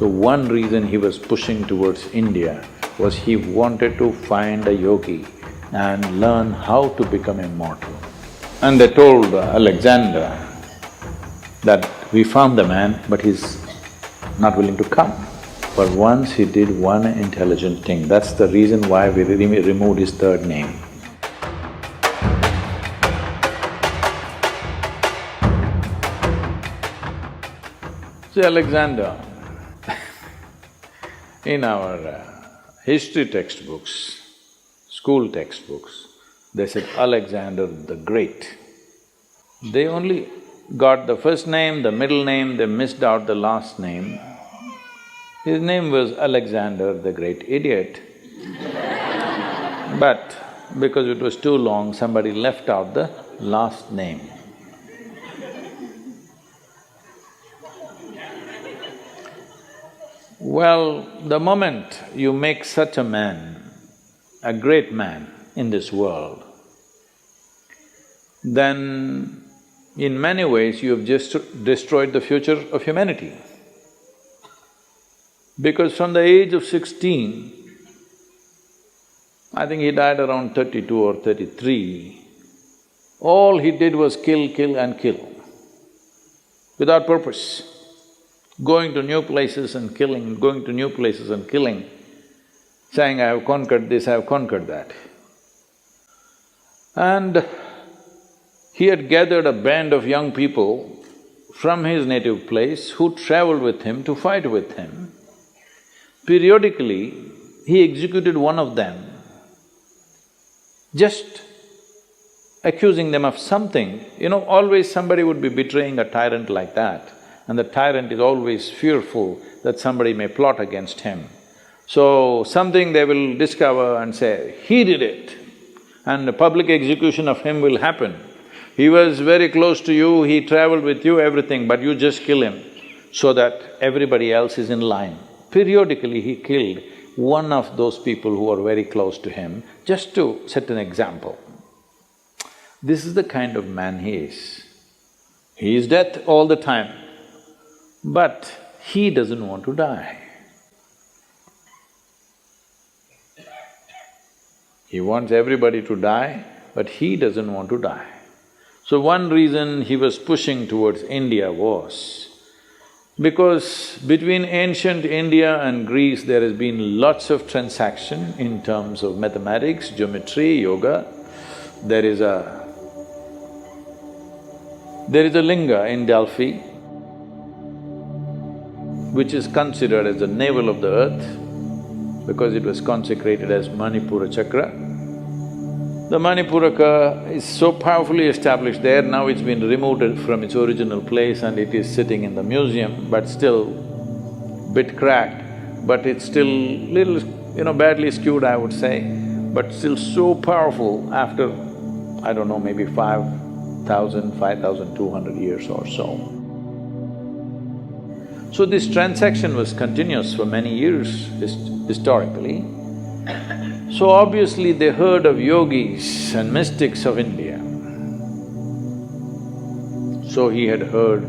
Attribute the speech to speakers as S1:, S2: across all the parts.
S1: So one reason he was pushing towards India was he wanted to find a yogi and learn how to become immortal. And they told Alexander that we found the man, but he's not willing to come. But once he did one intelligent thing, that's the reason why we removed his third name. See, Alexander, in our history textbooks, school textbooks, they said Alexander the Great. They only got the first name, the middle name, they missed out the last name. His name was Alexander the Great Idiot. But because it was too long, somebody left out the last name. Well, the moment you make such a man, a great man in this world, then in many ways you have just destroyed the future of humanity. Because from the age of 16, I think he died around 32 or 33, all he did was kill, kill and kill, without purpose. Going to new places and killing, going to new places and killing, saying, I have conquered this, I have conquered that. And he had gathered a band of young people from his native place who traveled with him to fight with him. Periodically, he executed one of them, just accusing them of something. You know, always somebody would be betraying a tyrant like that, and the tyrant is always fearful that somebody may plot against him. So, something they will discover and say, he did it, and a public execution of him will happen. He was very close to you, he traveled with you, everything, but you just kill him so that everybody else is in line. Periodically, he killed one of those people who are very close to him, just to set an example. This is the kind of man he is. He is death all the time, but he doesn't want to die. He wants everybody to die, but he doesn't want to die. So one reason he was pushing towards India was because between ancient India and Greece there has been lots of transaction in terms of mathematics, geometry, yoga. There is a linga in Delphi which is considered as the navel of the earth because it was consecrated as Manipura chakra. The Manipuraka is so powerfully established there, now it's been removed from its original place and it is sitting in the museum, but still bit cracked, but it's still little, badly skewed, I would say, but still so powerful after, I don't know, maybe 5,000, 5,200 years or so. So this transaction was continuous for many years historically. So obviously they heard of yogis and mystics of India. So he had heard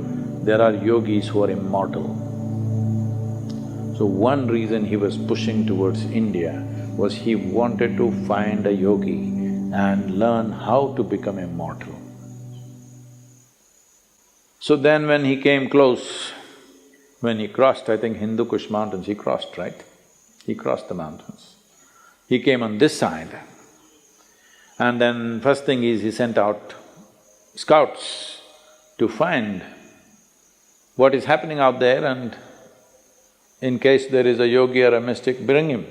S1: there are yogis who are immortal. So one reason he was pushing towards India was he wanted to find a yogi and learn how to become immortal. So then when he came close, when he crossed, I think Hindu Kush mountains, he crossed, right? He crossed the mountains. He came on this side, and then first thing is he sent out scouts to find what is happening out there and in case there is a yogi or a mystic, bring him.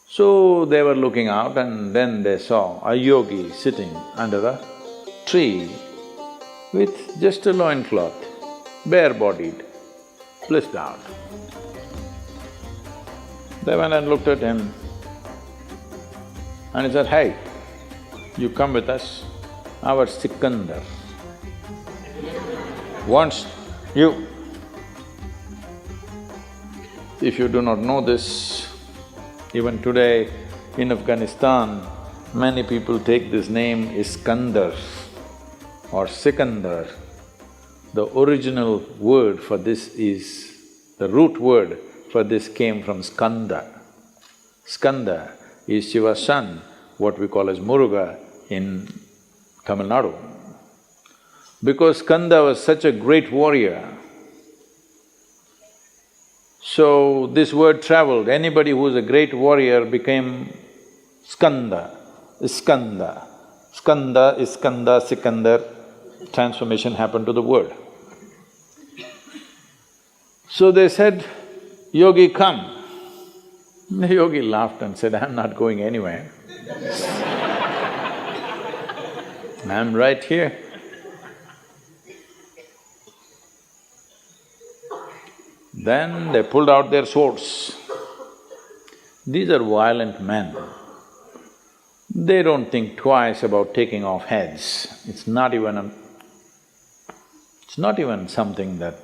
S1: So they were looking out and then they saw a yogi sitting under a tree with just a loincloth, bare-bodied, blissed out. They went and looked at him and he said, hey, you come with us, our Sikandar wants you. If you do not know this, even today in Afghanistan, many people take this name Iskandar or Sikandar. The original word for this is The root word for this came from skanda. Skanda is Shiva's son, what we call as Muruga in Tamil Nadu. Because Skanda was such a great warrior, so this word traveled. Anybody who was a great warrior became Skanda, Iskanda. Skanda, Iskanda, Sikandar, transformation happened to the word. So they said, "Yogi, come." The yogi laughed and said, "I'm not going anywhere. I'm right here." Then they pulled out their swords. These are violent men. They don't think twice about taking off heads. It's not even something that,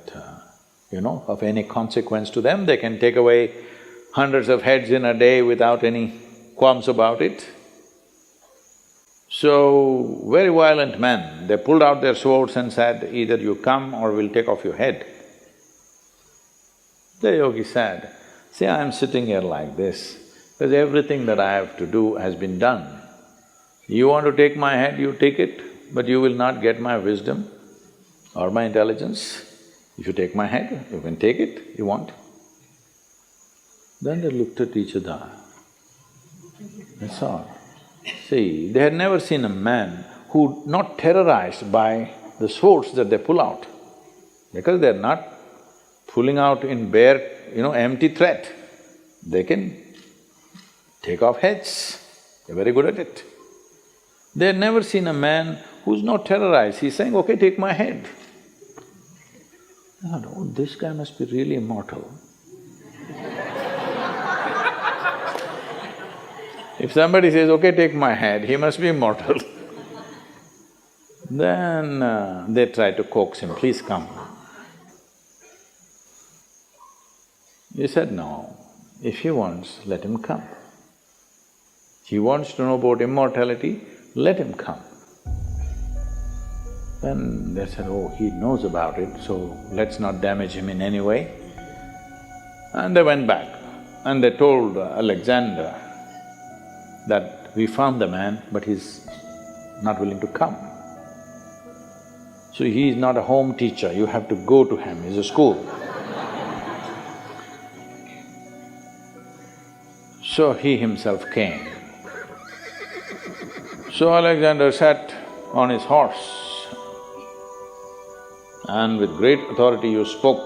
S1: of any consequence to them. They can take away hundreds of heads in a day without any qualms about it. So, very violent men, they pulled out their swords and said, "Either you come or we'll take off your head." The yogi said, "See, I'm sitting here like this because everything that I have to do has been done. You want to take my head, you take it, but you will not get my wisdom or my intelligence. If you take my head, you can take it, you want." Then they looked at each other, that's all. See, they had never seen a man who not terrorized by the swords that they pull out, because they're not pulling out in bare, empty threat. They can take off heads, they're very good at it. They had never seen a man who's not terrorized, he's saying, "Okay, take my head." I thought, "Oh, this guy must be really immortal." If somebody says, "Okay, take my head," he must be immortal. Then they try to coax him, "Please come." He said, "No, if he wants, let him come. He wants to know about immortality, let him come." Then they said, "Oh, he knows about it, so let's not damage him in any way." And they went back and they told Alexander that, "We found the man, but he's not willing to come. So he is not a home teacher, you have to go to him, he's a school." So he himself came. So Alexander sat on his horse and with great authority you spoke,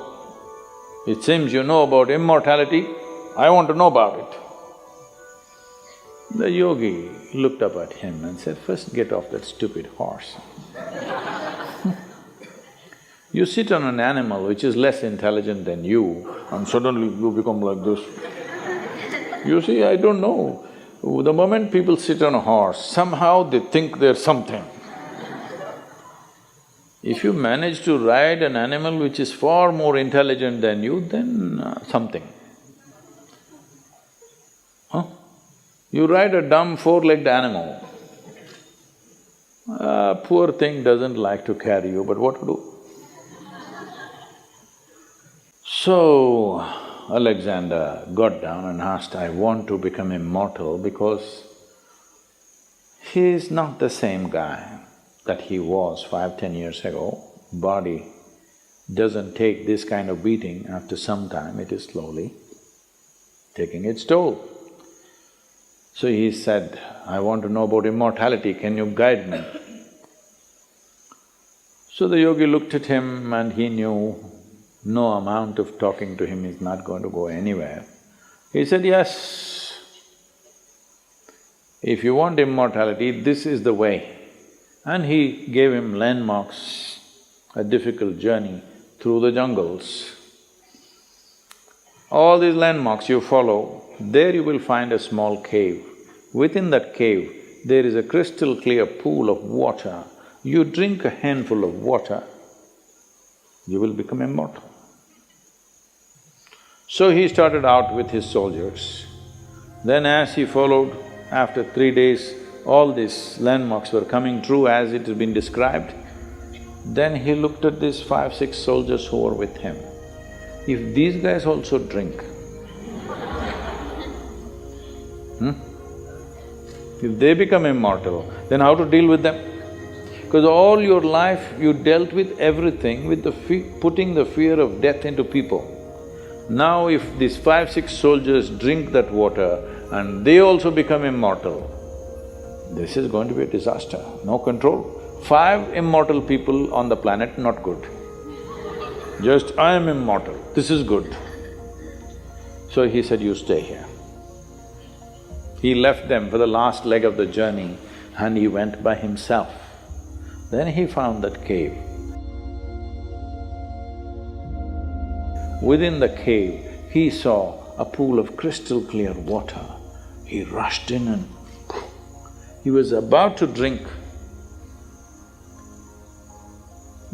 S1: "It seems you know about immortality, I want to know about it." The yogi looked up at him and said, "First get off that stupid horse." You sit on an animal which is less intelligent than you and suddenly you become like this. You see, I don't know, the moment people sit on a horse, somehow they think they're something. If you manage to ride an animal which is far more intelligent than you, then something. Huh? You ride a dumb four-legged animal, poor thing doesn't like to carry you, but what to do? So, Alexander got down and asked, "I want to become immortal because he is not the same guy that he was 5–10 years ago. Body doesn't take this kind of beating after some time, it is slowly taking its toll." So he said, "I want to know about immortality, can you guide me?" So the yogi looked at him and he knew no amount of talking to him is not going to go anywhere. He said, "Yes, if you want immortality, this is the way." And he gave him landmarks, a difficult journey through the jungles. All these landmarks you follow, there you will find a small cave. Within that cave, there is a crystal clear pool of water. You drink a handful of water, you will become immortal. So he started out with his soldiers. Then as he followed, after 3 days, all these landmarks were coming true as it has been described. Then he looked at these 5–6 soldiers who were with him If these guys also drink, if they become immortal, then how to deal with them? Because all your life you dealt with everything with the putting the fear of death into people. Now if these 5-6 soldiers drink that water and they also become immortal, this is going to be a disaster, no control. 5 immortal people on the planet, not good. Just, I am immortal, this is good. So he said, you stay here. He left them for the last leg of the journey and he went by himself. Then he found that cave. Within the cave, he saw a pool of crystal clear water. He rushed in and he was about to drink.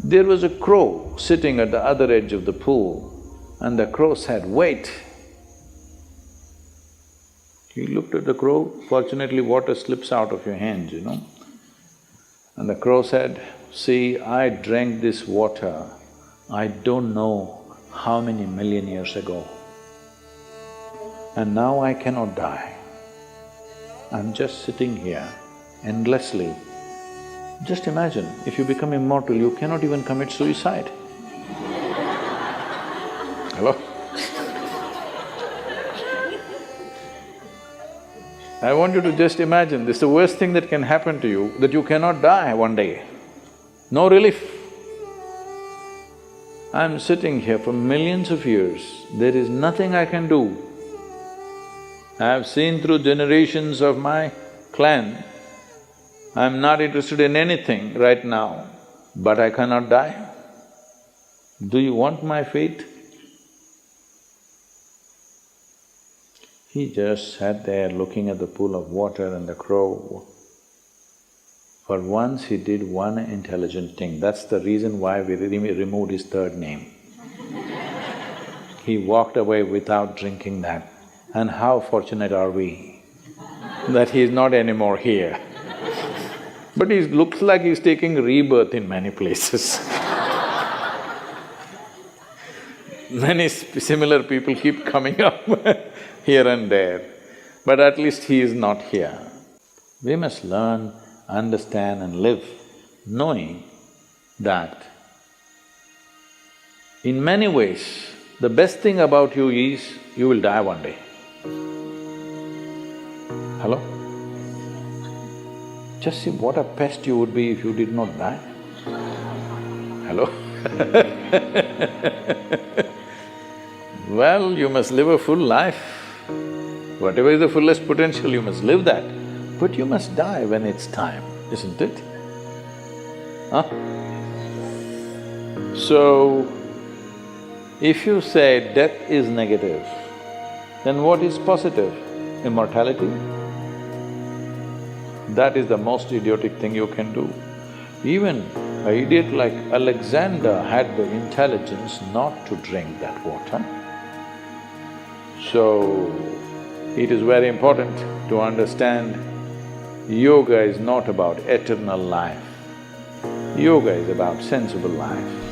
S1: There was a crow sitting at the other edge of the pool and the crow said, wait. He looked at the crow, fortunately water slips out of your hands, you know. And the crow said, see, I drank this water, I don't know how many million years ago. And now I cannot die. I'm just sitting here endlessly. Just imagine, if you become immortal, you cannot even commit suicide. Hello? I want you to just imagine, this is the worst thing that can happen to you, that you cannot die one day. No relief. I'm sitting here for millions of years, there is nothing I can do. I have seen through generations of my clan, I'm not interested in anything right now, but I cannot die. Do you want my fate? He just sat there looking at the pool of water and the crow. For once he did one intelligent thing, that's the reason why we removed his third name. He walked away without drinking that. And how fortunate are we that he is not anymore here. But he looks like he's taking rebirth in many places. Many similar people keep coming up here and there, but at least he is not here. We must learn, understand and live knowing that in many ways, the best thing about you is you will die one day. Hello? Just see what a pest you would be if you did not die. Hello? Well, you must live a full life. Whatever is the fullest potential, you must live that. But you must die when it's time, isn't it? Huh? So, if you say death is negative, then what is positive? Immortality? That is the most idiotic thing you can do. Even an idiot like Alexander had the intelligence not to drink that water. So, it is very important to understand yoga is not about eternal life. Yoga is about sensible life.